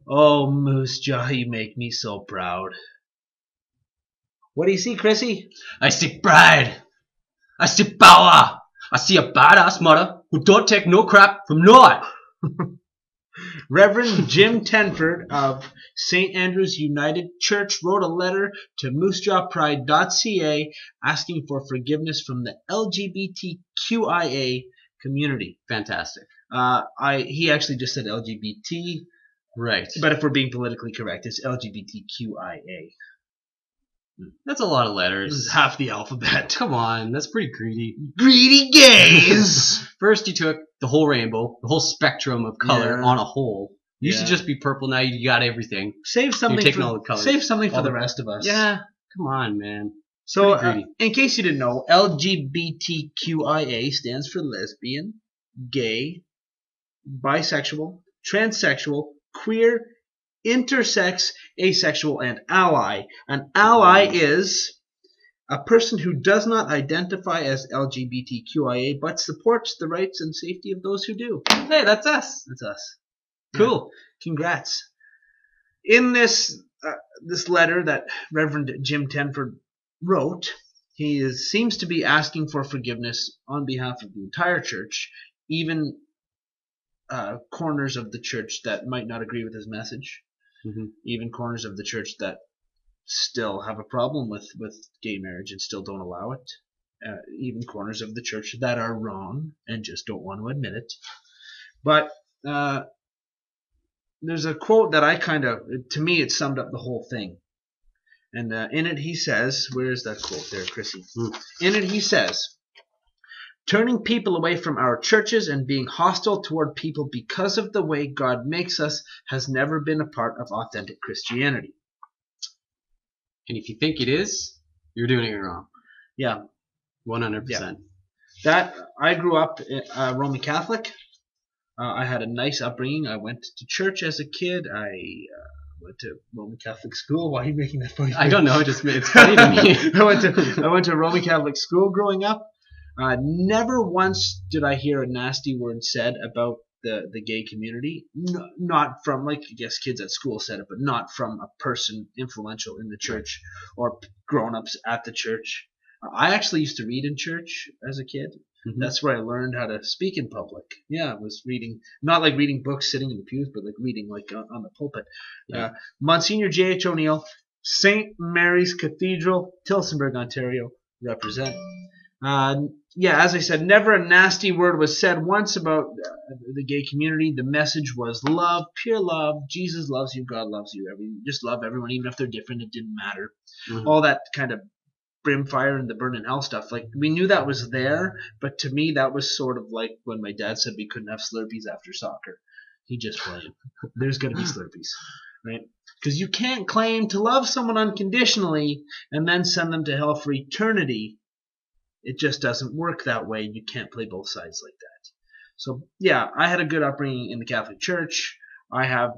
Oh, Moose Jaw, you make me so proud. What do you see, Chrissy? I see pride. I see power. I see a badass mother who don't take no crap from no one. Reverend Jim Tenford of St. Andrew's United Church wrote a letter to moosejawpride.ca asking for forgiveness from the LGBTQIA community. Fantastic. He actually just said LGBT, Right. but if we're being politically correct, it's LGBTQIA. That's a lot of This letters. is half the alphabet. Come on, that's pretty greedy. Greedy gays! First you took the whole rainbow, the whole spectrum of color Yeah. on a whole. You Yeah. should just be purple now, you got everything. Save something taking for, all the colors. save something for All the the- rest of us. Yeah, come on, man. So, Pretty greedy. in case you didn't know, LGBTQIA stands for lesbian, gay, bisexual, transsexual, queer, intersex, asexual, and ally. An ally is a person who does not identify as LGBTQIA but supports the rights and safety of those who do. Hey, that's us. That's us. Cool. Congrats. In this letter that Reverend Jim Tenford wrote, he seems to be asking for forgiveness on behalf of the entire church, even corners of the church that might not agree with his message, even corners of the church that still have a problem with gay marriage and still don't allow it, even corners of the church that are wrong and just don't want to admit it. But there's a quote that to me, it summed up the whole thing. And in it he says, where's that quote there, Chrissy? In it he says, turning people away from our churches and being hostile toward people because of the way God makes us has never been a part of authentic Christianity. And if you think it is, you're doing it wrong. Yeah. 100%. Yeah. That, I grew up Roman Catholic. I had a nice upbringing. I went to church as a kid. I went to Roman Catholic school. Why are you making that funny? I don't know, it's funny to me. I went to Roman Catholic school growing up. Never once did I hear a nasty word said about the gay community. Not from, like, I guess kids at school said it, but not from a person influential in the church or grown-ups at the church. I actually used to read in church as a kid. That's where I learned how to speak in public. Yeah, I was reading, not like reading books sitting in the pews, but like reading like on the pulpit. Yeah. Monsignor J.H. O'Neill, St. Mary's Cathedral, Tillsonburg, Ontario, represent. Yeah, as I said, never a nasty word was said once about the gay community. The message was love, pure love. Jesus loves you, God loves you. Just love everyone, even if they're different. It didn't matter. All that kind of brimfire and the burn in hell stuff. Like, we knew that was there, but to me that was sort of like when my dad said we couldn't have Slurpees after soccer. He just played. There's going to be Slurpees, right? Because you can't claim to love someone unconditionally and then send them to hell for eternity. It just doesn't work that way. You can't play both sides like that. So yeah, I had a good upbringing in the Catholic Church. I have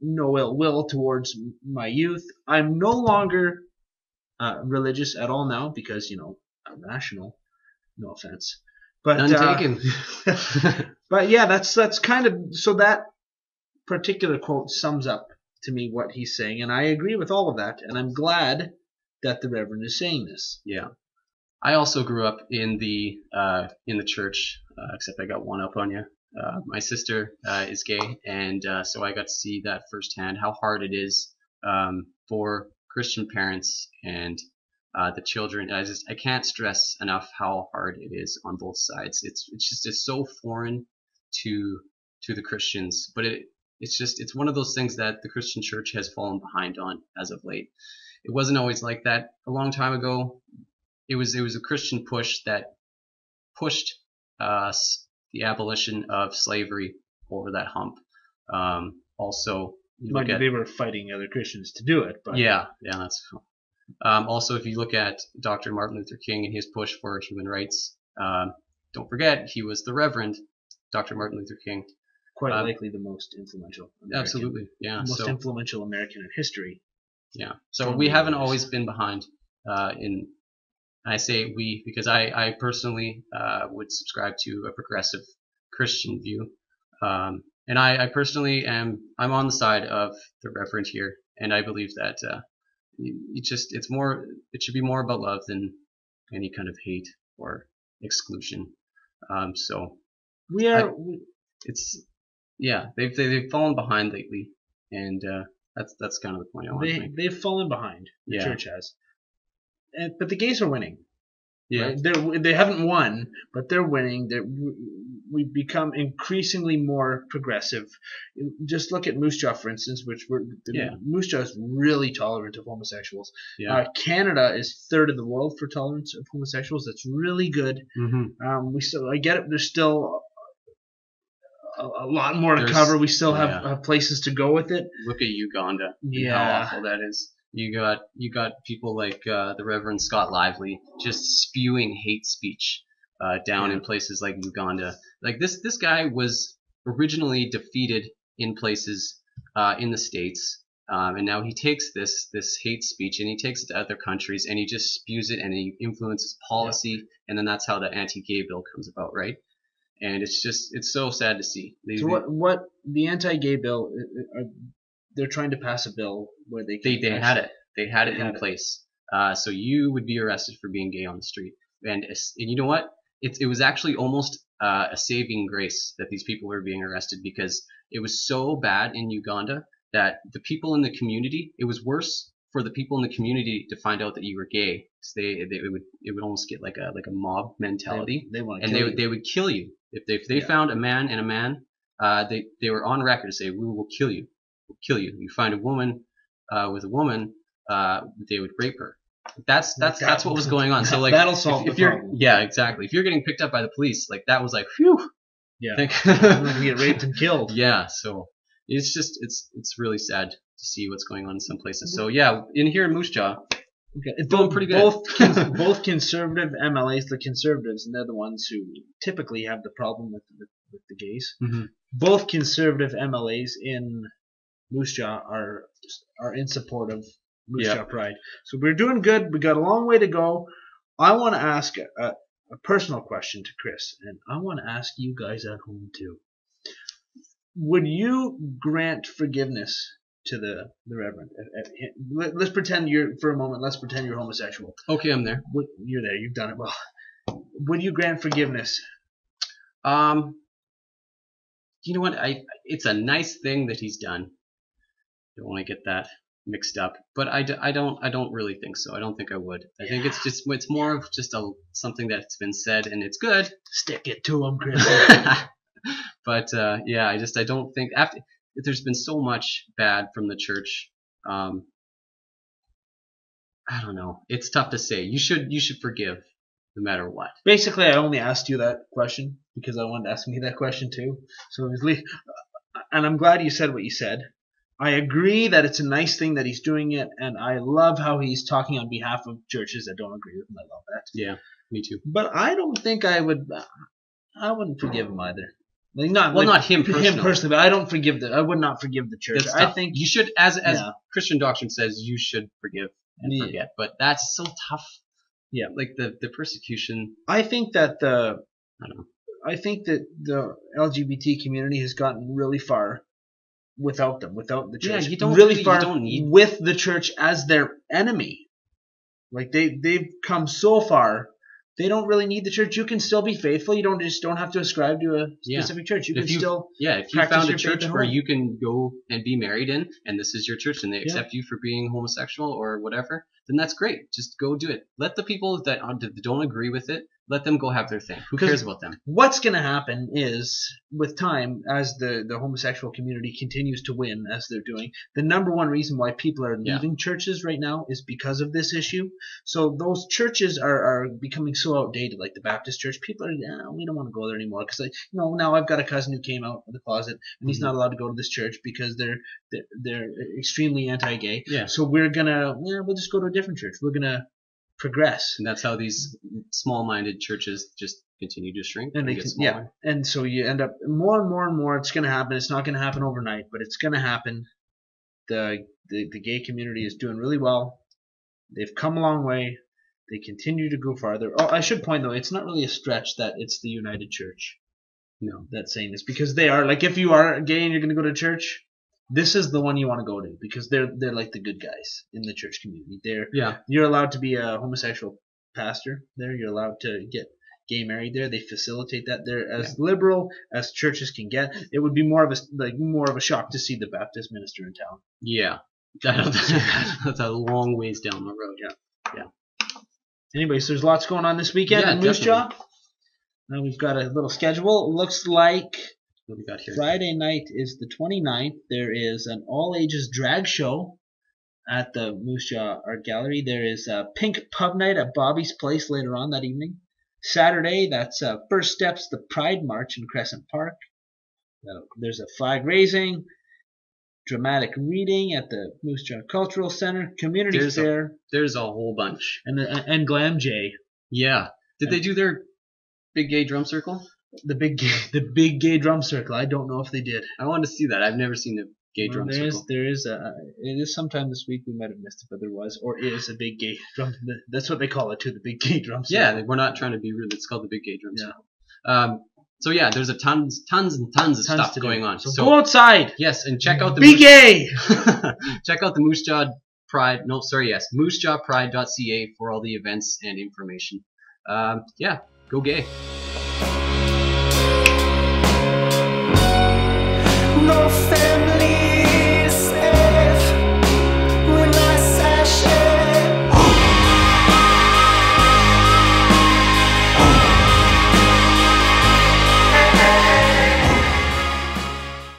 no ill will towards my youth. I'm no longer religious at all now because, I'm rational. No offense, but None taken. But yeah, that's kind of, so that particular quote sums up to me what he's saying, and I agree with all of that, and I'm glad that the Reverend is saying this. Yeah. I also grew up in the church, except I got one up on you. My sister is gay, and so I got to see that firsthand, how hard it is for Christian parents and the children. I can't stress enough how hard it is on both sides. It's so foreign to the Christians, but it's one of those things that the Christian church has fallen behind on as of late. It wasn't always like that a long time ago. It was a Christian push that pushed the abolition of slavery over that hump. Also, They were fighting other Christians to do it, but yeah, that's. Also, if you look at Dr. Martin Luther King and his push for human rights, don't forget he was the Reverend Dr. Martin Luther King. Quite likely the most influential American, absolutely, yeah, most influential American in history. Yeah, so we haven't always been behind. I say we because I personally would subscribe to a progressive Christian view. And I personally I'm on the side of the Reverend here, and I believe that it should be more about love than any kind of hate or exclusion. So We I are. it's yeah, they've fallen behind lately, and that's kind of the point I want to make. They've fallen behind. The Yeah, church has, but the gays are winning. yeah, Right? They haven't won, but they're winning. We've become increasingly more progressive. Just look at Moose Jaw, for instance, yeah, Moose Jaw is really tolerant of homosexuals. yeah. Canada is third in the world for tolerance of homosexuals. That's really good. I get it. There's still a lot more to cover. We still have places to go with it. Look at Uganda. Yeah. And how awful that is. You got people like the Reverend Scott Lively just spewing hate speech down in places like Uganda. Like this guy was originally defeated in places in the States, and now he takes this hate speech and he takes it to other countries and he just spews it and he influences policy, and then that's how the anti-gay bill comes about, right? And it's so sad to see. So what the anti-gay bill? They're trying to pass a bill where they had it in place. So you would be arrested for being gay on the street, and you know what? It was actually almost a saving grace that these people were being arrested, because it was so bad in Uganda that the people in the community, it was worse for the people in the community to find out that you were gay. So it would almost get like a mob mentality. They would kill you if they found a man and a man. They were on record to say, we will kill you. We'll kill you. You find a woman with a woman, they would rape her. That's what was going on. So like that'll solve if the you're problem. Yeah, exactly. If you're getting picked up by the police, like that was like phew. Yeah. We get raped and killed. Yeah. So it's really sad to see what's going on in some places. So yeah, in here in Moose Jaw, it's doing pretty good. Both conservative MLAs, the conservatives, and they're the ones who typically have the problem with the gays. Both conservative MLAs in Moose Jaw are in support of Moose Jaw Pride. So we're doing good. We got a long way to go. I want to ask a personal question to Chris, and I want to ask you guys at home too. Would you grant forgiveness to the Reverend? Let's pretend for a moment. Let's pretend you're homosexual. Okay, I'm there. You're there. You've done it well. Would you grant forgiveness? You know what? It's a nice thing that he's done. Don't want to get that mixed up, but I don't really think so. I don't think I would. I think it's more of just something that's been said, and it's good. Stick it to him, Chris. But yeah, I don't think there's been so much bad from the church. I don't know. It's tough to say. You should forgive no matter what. Basically, I only asked you that question because I wanted to ask me that question too. So and I'm glad you said what you said. I agree that it's a nice thing that he's doing it, and I love how he's talking on behalf of churches that don't agree with him. I love that. Yeah, me too. But I don't think I wouldn't forgive him either. Not him personally. Him personally, but I would not forgive the church. I think you should, as Christian doctrine says, you should forgive and forget. But that's so tough. Yeah, like the persecution. I think that the LGBT community has gotten really far without them, without the church. Yeah, you don't need with the church as their enemy. Like they've come so far. They don't really need the church. You can still be faithful. You don't have to ascribe to a specific church. You can still if you found a church where you can go and be married in, and this is your church, and they accept you for being homosexual or whatever, then that's great. Just go do it. Let the people that don't agree with it, let them go have their thing. Who cares about them? What's going to happen is, with time, as the homosexual community continues to win, as they're doing, the number one reason why people are leaving churches right now is because of this issue. So those churches are becoming so outdated, like the Baptist church. People are, we don't want to go there anymore because now I've got a cousin who came out of the closet and he's not allowed to go to this church because they're extremely anti-gay. Yeah. So we'll just go to a different church. We're gonna progress. And that's how these small-minded churches just continue to shrink and get smaller. Yeah. And so you end up more and more and more. It's going to happen. It's not going to happen overnight, but it's going to happen. The gay community is doing really well. They've come a long way. They continue to go farther. Oh, I should point though, it's not really a stretch that it's the United Church. No. that saying this, because they are like, if you are gay and you're going to go to church, this is the one you want to go to, because they're like the good guys in the church community. You're allowed to be a homosexual pastor there. You're allowed to get gay married there. They facilitate that. They're as liberal as churches can get. It would be more of a shock to see the Baptist minister in town. Yeah. That's a long ways down the road. Yeah. Anyway, so there's lots going on this weekend in Moose Jaw. Now we've got a little schedule. It looks like what we got here? Friday night is the 29th. There is an all-ages drag show at the Moose Jaw Art Gallery. There is a pink pub night at Bobby's Place later on that evening. Saturday, that's First Steps, the Pride March in Crescent Park. There's a flag raising, dramatic reading at the Moose Jaw Cultural Center, community fair. There's a whole bunch. And Glam J. Yeah. Did they do their big gay drum circle? The big gay drum circle. I don't know if they did. I wanted to see that. I've never seen the gay drum circle. It is sometime this week. We might have missed it, but there was, or is, a big gay drum. That's what they call it too, the big gay drum circle. Yeah, we're not trying to be rude. It's called the big gay drum circle. So yeah, there's tons of stuff going on. So go outside. Yes, and check out the Be gay. Check out the Moose Jaw Pride. No, sorry, yes, moosejawpride.ca for all the events and information. Yeah, go gay.